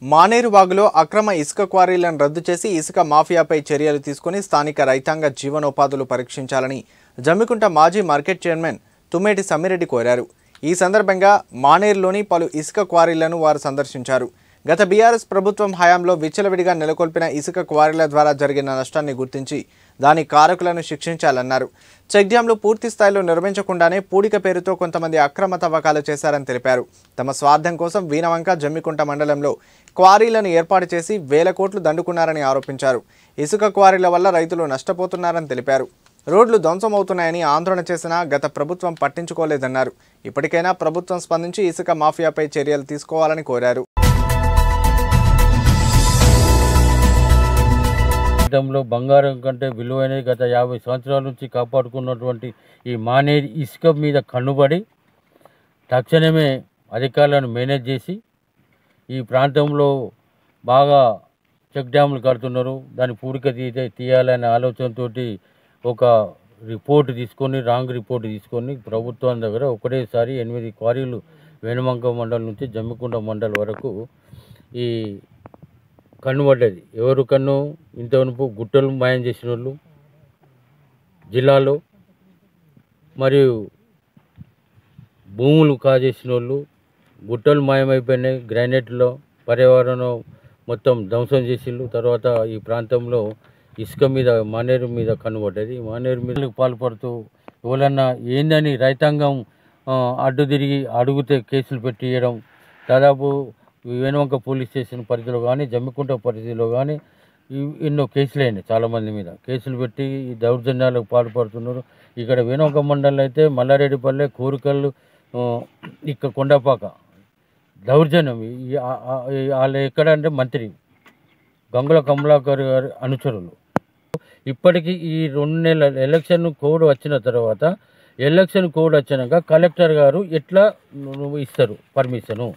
మానేరు వాగులో అక్రమ ఇసుక క్వారీలను రద్దు చేసి ఇసుక మాఫియాపై చర్యలు తీసుకుని స్థానిక రైతాంగ జీవనోపాధులు పరీక్షించాలని జమ్మికుంట మాజీ మార్కెట్ చైర్మన్ తుమ్మేటి సమ్మిరెడ్డి కోరారు। ఈ సందర్భంగా మానేరులోని పలు ఇసుక క్వారీలను వారు సందర్శించారు। గత బీఆర్ఎస్ ప్రభుత్వం హయాంలో విచ్చలవిడిగా నెలకొల్పిన ఇసుక క్వారీల ద్వారా జరిగిన నష్టాన్ని గుర్తించి దాని కారకులను శిక్షించాలన్నారు। చెక్ డ్యాంలు పూర్తి స్థాయిలో నిర్మించకుండానే పూడిక పేరుతో కొంతమంది అక్రమ తవ్వకాలు చేశారని తెలిపారు। తమ స్వార్థం కోసం వీనవంక జమ్మికుంట మండలంలో క్వారీలను ఏర్పాటు చేసి వేల కోట్లు దండుకున్నారని ఆరోపించారు। ఇసుక క్వారీల వల్ల రైతులు నష్టపోతున్నారని తెలిపారు। రోడ్లు ధ్వంసమవుతున్నాయని ఆందోళన చేసినా గత ప్రభుత్వం పట్టించుకోలేదన్నారు। ఇప్పటికైనా ప్రభుత్వం స్పందించి ఇసుక మాఫియాపై చర్యలు తీసుకోవాలని కోరారు। బంగారం కంటే విలువైనది గత 50 సంవత్సరాల నుంచి కాపాడుకున్నటువంటి ఈ మానేరు ఇసుక మీద కన్నుబడి తక్షణమే అధికారులను మేనేజ్ చేసి ఈ ప్రాంతంలో బాగా చెక్ డ్యాములు కడుతున్నారు। దాని పూడిక తీయాలనే ఆలోచనతో ఒక రిపోర్ట్ తీసుకొని రాంగ్ రిపోర్ట్ తీసుకొని ప్రభుత్వం దగ్గర ఒకటేసారి 8 క్వారీలు వేణుమంక మండలం నుంచి జమ్మికుంట మండలం వరకు ఈ కన్నుబడ్డది। ఎవరు కన్ను ఇంతవరకు గుట్టలు మాయం చేసిన వాళ్ళు జిల్లాలో మరియు భూములు కాజేసిన వాళ్ళు గుట్టలు మాయమైపోయినాయి। గ్రానైట్లో పర్యావరణం మొత్తం ధ్వంసం చేసిండ్రు। తర్వాత ఈ ప్రాంతంలో ఇసుక మీద మానేరు మీద కన్నుబడ్డది। మానేరు మీద పాల్పడుతూ ఎవరన్నా ఏందని రైతాంగం అడ్డు తిరిగి అడిగితే కేసులు పెట్టియడం, దాదాపు వేణువంక పోలీస్ స్టేషన్ పరిధిలో కానీ జమ్మికుంట పరిధిలో కానీ ఎన్నో కేసులు అయినాయి। చాలామంది మీద కేసులు పెట్టి ఈ దౌర్జన్యాలకు పాల్పడుతున్నారు। ఇక్కడ వేణువంక మండలం అయితే మల్లారెడ్డిపల్లె, కోరికల్లు, ఇక్కడ కొండపాక దౌర్జన్యం వాళ్ళు ఎక్కడంటే మంత్రి గంగుల కమలాకర్ గారి అనుచరులు। ఇప్పటికీ ఈ 2 నెలల ఎలక్షన్ కోడ్ వచ్చిన తర్వాత ఎలక్షన్ కోడ్ వచ్చినాక కలెక్టర్ గారు ఎట్లా ఇస్తారు పర్మిషను?